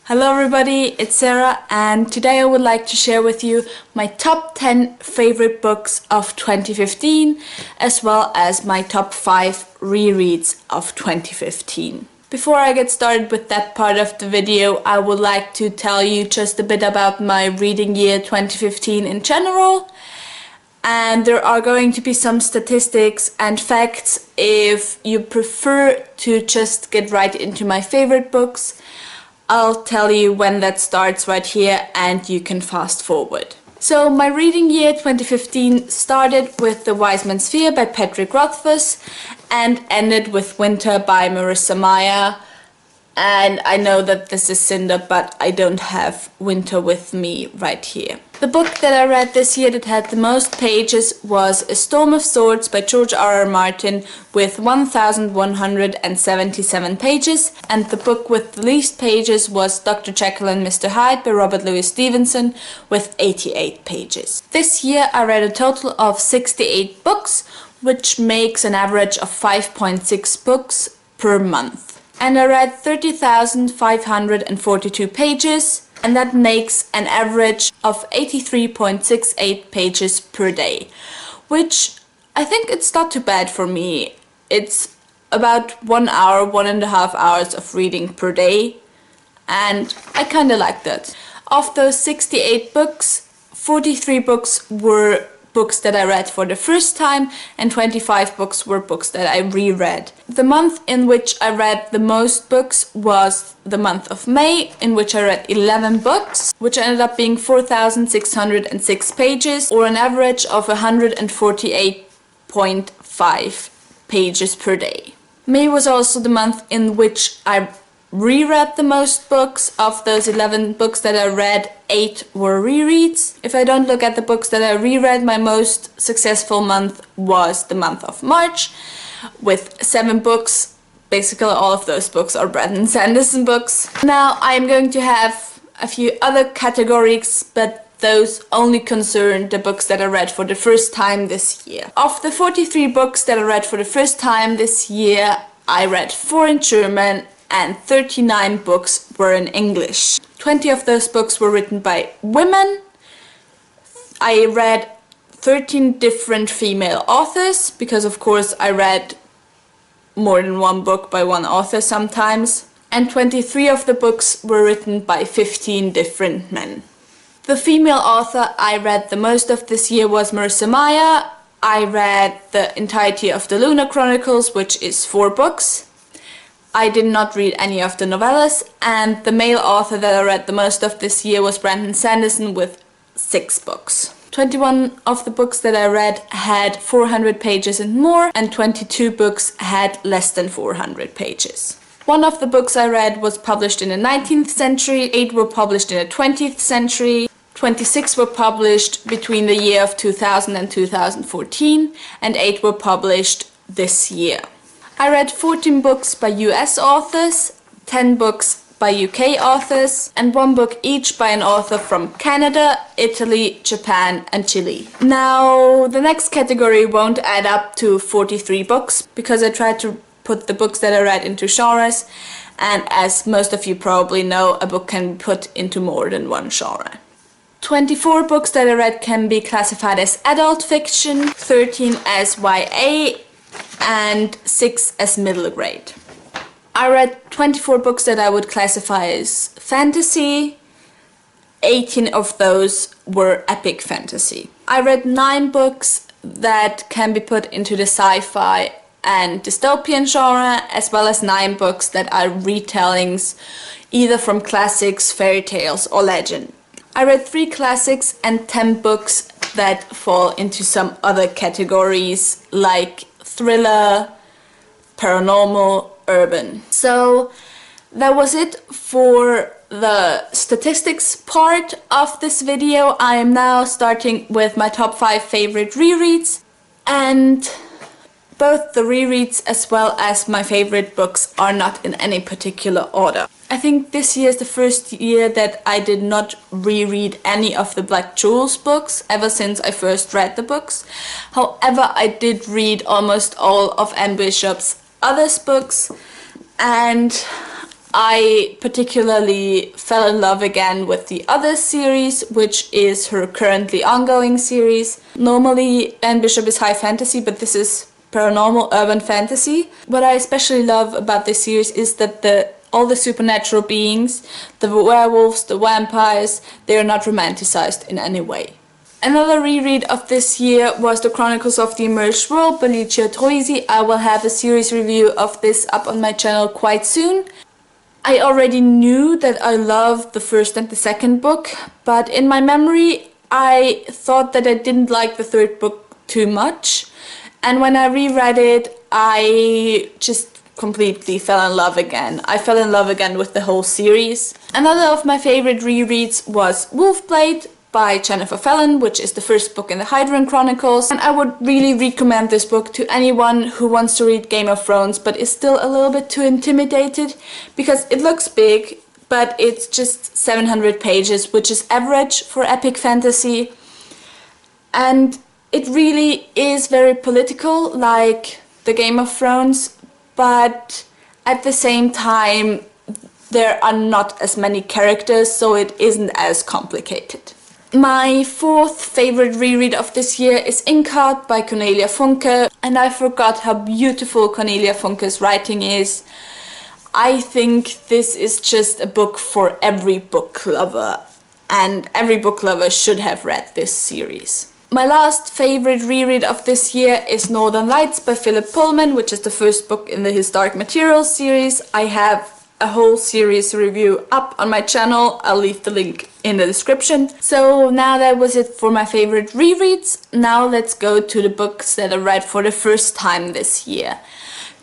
Hello everybody, it's Sarah, and today I would like to share with you my top 10 favorite books of 2015 as well as my top 5 rereads of 2015. Before I get started with that part of the video, I would like to tell you just a bit about my reading year 2015 in general. And there are going to be some statistics and facts if you prefer to just get right into my favorite books. I'll tell you when that starts right here and you can fast forward. So my reading year 2015 started with The Wiseman Sphere by Patrick Rothfuss and ended with Winter by Marissa Meyer. And I know that this is Cinder, but I don't have Winter with me right here. The book that I read this year that had the most pages was A Storm of Swords by George R.R. Martin with 1,177 pages, and the book with the least pages was Dr. Jekyll and Mr. Hyde by Robert Louis Stevenson with 88 pages. This year I read a total of 68 books, which makes an average of 5.6 books per month. And I read 30,542 pages, and that makes an average of 83.68 pages per day, which I think it's not too bad for me. It's about 1 hour, 1.5 hours of reading per day, and I kind of like that. Of those 68 books, 43 books were books that I read for the first time, and 25 books were books that I reread. The month in which I read the most books was the month of May, in which I read 11 books, which ended up being 4,606 pages, or an average of 148.5 pages per day. May was also the month in which I reread the most books. Of those 11 books that I read, 8 were rereads. If I don't look at the books that I reread, my most successful month was the month of March with 7 books. Basically all of those books are Brandon Sanderson books. Now I'm going to have a few other categories, but those only concern the books that I read for the first time this year. Of the 43 books that I read for the first time this year, I read 4 in German and 39 books were in English. 20 of those books were written by women. I read 13 different female authors, because of course I read more than one book by one author sometimes. And 23 of the books were written by 15 different men. The female author I read the most of this year was Marissa Meyer. I read the entirety of the Lunar Chronicles, which is 4 books. I did not read any of the novellas, and the male author that I read the most of this year was Brandon Sanderson with 6 books. 21 of the books that I read had 400 pages and more, and 22 books had less than 400 pages. One of the books I read was published in the 19th century, 8 were published in the 20th century, 26 were published between the year of 2000 and 2014, and 8 were published this year. I read 14 books by US authors, 10 books by UK authors, and 1 book each by an author from Canada, Italy, Japan, and Chile. Now, the next category won't add up to 43 books, because I tried to put the books that I read into genres, and as most of you probably know, a book can be put into more than one genre. 24 books that I read can be classified as adult fiction, 13 as YA, and 6 as middle grade. I read 24 books that I would classify as fantasy. 18 of those were epic fantasy. I read 9 books that can be put into the sci-fi and dystopian genre, as well as 9 books that are retellings either from classics, fairy tales, or legend. I read 3 classics and 10 books that fall into some other categories like thriller, paranormal, urban. So that was it for the statistics part of this video. I am now starting with my top 5 favorite rereads, and both the rereads as well as my favorite books are not in any particular order. I think this year is the first year that I did not reread any of the Black Jewels books ever since I first read the books. However, I did read almost all of Anne Bishop's other books, and I particularly fell in love again with the other series, which is her currently ongoing series. Normally Anne Bishop is high fantasy, but this is paranormal urban fantasy. What I especially love about this series is that all the supernatural beings, the werewolves, the vampires, they are not romanticized in any way. Another reread of this year was the Chronicles of the Emerged World by Licia Troisi. I will have a series review of this up on my channel quite soon. I already knew that I loved the first and the second book, but in my memory I thought that I didn't like the third book too much. And when I reread it, I just completely fell in love again. I fell in love again with the whole series. Another of my favorite rereads was Wolfblade by Jennifer Fallon, which is the first book in the Hyde Chronicles. And I would really recommend this book to anyone who wants to read Game of Thrones but is still a little bit too intimidated, because it looks big, but it's just 700 pages, which is average for epic fantasy. And it really is very political, like the Game of Thrones, but at the same time there are not as many characters, so it isn't as complicated. My fourth favorite reread of this year is Inkheart by Cornelia Funke, and I forgot how beautiful Cornelia Funke's writing is. I think this is just a book for every book lover, and every book lover should have read this series. My last favorite reread of this year is Northern Lights by Philip Pullman, which is the first book in the Historic Materials series. I have a whole series review up on my channel. I'll leave the link in the description. So now that was it for my favorite rereads. Now let's go to the books that I read for the first time this year.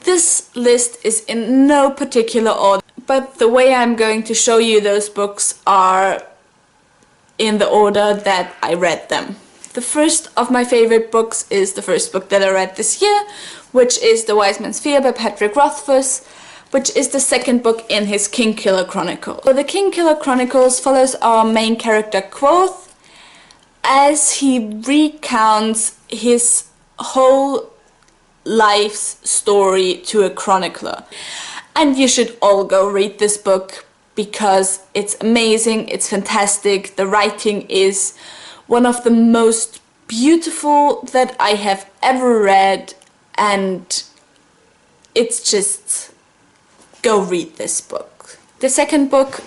This list is in no particular order, but the way I'm going to show you those books are in the order that I read them. The first of my favorite books is the first book that I read this year, which is The Wiseman Sphere by Patrick Rothfuss, which is the second book in his Kingkiller Chronicles. So the Kingkiller Chronicles follows our main character Quoth as he recounts his whole life's story to a chronicler. And you should all go read this book because it's amazing, it's fantastic, the writing is one of the most beautiful that I have ever read, and it's just... go read this book. The second book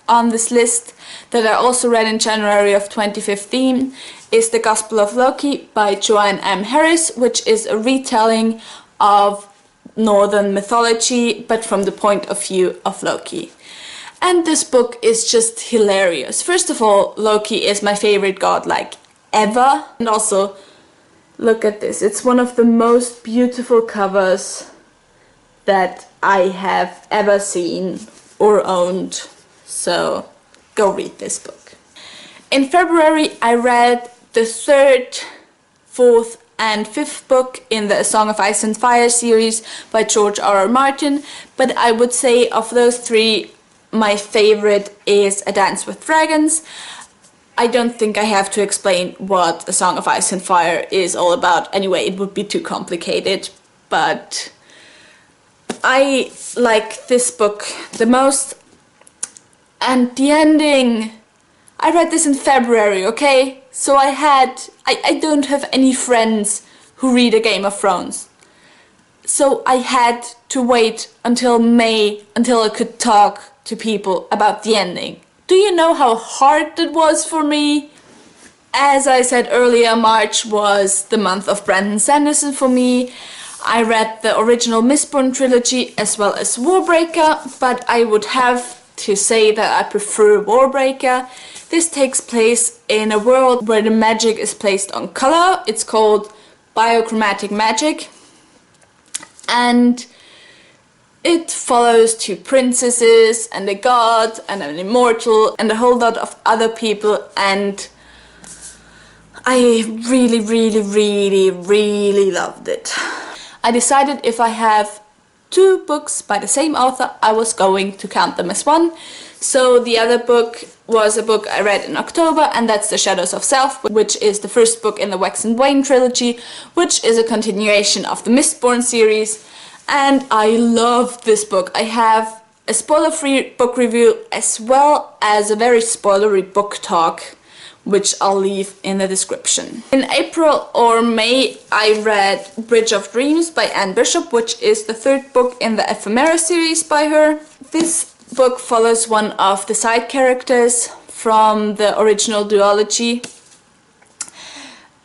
on this list that I also read in January of 2015 is The Gospel of Loki by Joanne M. Harris, which is a retelling of Northern mythology, but from the point of view of Loki. And this book is just hilarious. First of all, Loki is my favorite god like ever. And also, look at this. It's one of the most beautiful covers that I have ever seen or owned. So go read this book. In February I read the third, fourth and fifth book in the A Song of Ice and Fire series by George R.R. Martin, but I would say of those three my favorite is A Dance with Dragons. I don't think I have to explain what A Song of Ice and Fire is all about anyway, it would be too complicated, but I like this book the most. And the ending, I read this in February, okay? So I don't have any friends who read a Game of Thrones. So I had to wait until May until I could talk to people about the ending. Do you know how hard it was for me? As I said earlier, March was the month of Brandon Sanderson for me. I read the original Mistborn trilogy as well as Warbreaker, but I would have to say that I prefer Warbreaker. This takes place in a world where the magic is placed on color. It's called biochromatic magic. And it follows two princesses and a god and an immortal and a whole lot of other people, and I really loved it. I decided if I have two books by the same author, I was going to count them as one. So the other book was a book I read in October, and that's The Shadows of Self, which is the first book in the Wax and Wayne trilogy, which is a continuation of the Mistborn series. And I love this book. I have a spoiler-free book review as well as a very spoilery book talk, which I'll leave in the description. In April or May, I read Bridge of Dreams by Anne Bishop, which is the third book in the Ephemera series by her. This book follows one of the side characters from the original duology.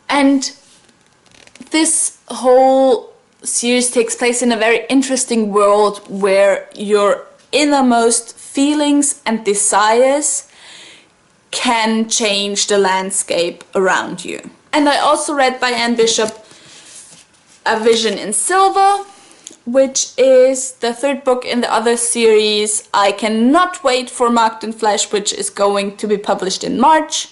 And this whole series takes place in a very interesting world where your innermost feelings and desires can change the landscape around you. And I also read by Anne Bishop A Vision in Silver, which is the third book in the other series. I cannot wait for Marked in Flesh, which is going to be published in March.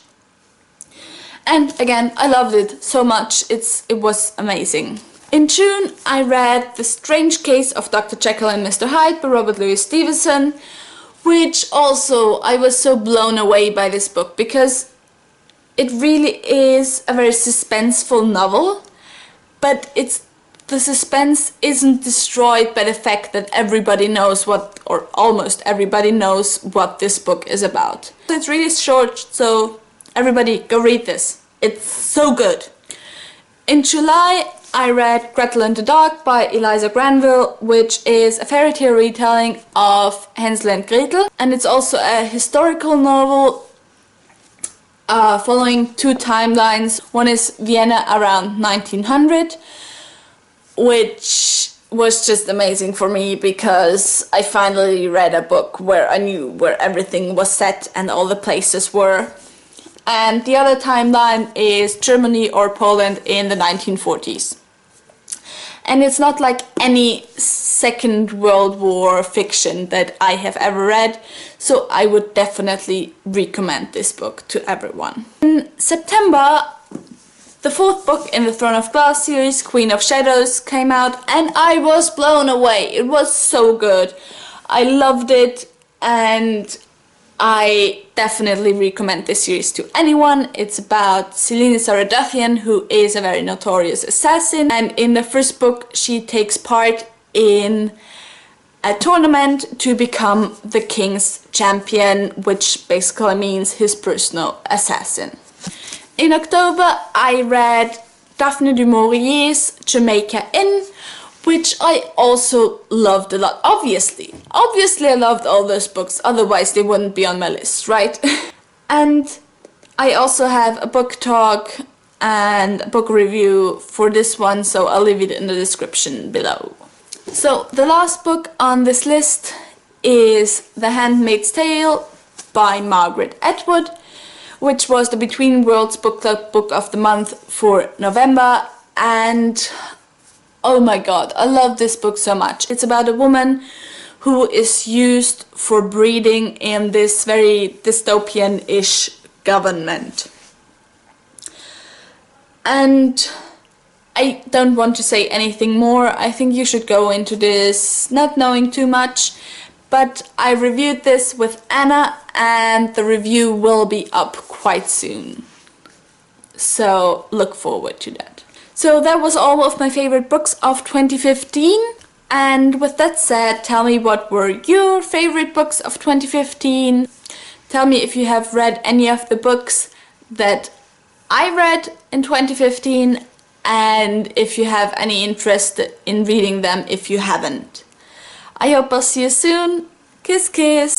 And again, I loved it so much. It was amazing. In June, I read The Strange Case of Dr. Jekyll and Mr. Hyde by Robert Louis Stevenson, which also I was so blown away by this book because it really is a very suspenseful novel, but the suspense isn't destroyed by the fact that everybody knows what, or almost everybody knows what this book is about. It's really short, so everybody go read this. It's so good. In July, I read Gretel in the Dark by Eliza Granville, which is a fairy tale retelling of Hansel and Gretel, and it's also a historical novel following two timelines. One is Vienna around 1900, which was just amazing for me because I finally read a book where I knew where everything was set and all the places were. And the other timeline is Germany or Poland in the 1940s. And it's not like any Second World War fiction that I have ever read, so I would definitely recommend this book to everyone. In September, the fourth book in the Throne of Glass series, Queen of Shadows, came out, and I was blown away. It was so good. I loved it, and I definitely recommend this series to anyone. It's about Celine Saradathian, who is a very notorious assassin, and in the first book she takes part in a tournament to become the king's champion, which basically means his personal assassin. In October, I read Daphne du Maurier's Jamaica Inn, which I also loved a lot. Obviously I loved all those books, otherwise they wouldn't be on my list, right? And I also have a book talk and a book review for this one, so I'll leave it in the description below. So the last book on this list is The Handmaid's Tale by Margaret Atwood, which was the Between Worlds Book Club Book of the Month for November, and oh my god, I love this book so much. It's about a woman who is used for breeding in this very dystopian-ish government. And I don't want to say anything more. I think you should go into this not knowing too much. But I reviewed this with Anna, and the review will be up quite soon. So look forward to that. So that was all of my favorite books of 2015. And with that said, tell me what were your favorite books of 2015. Tell me if you have read any of the books that I read in 2015, and if you have any interest in reading them if you haven't. I hope I'll see you soon. Kiss kiss!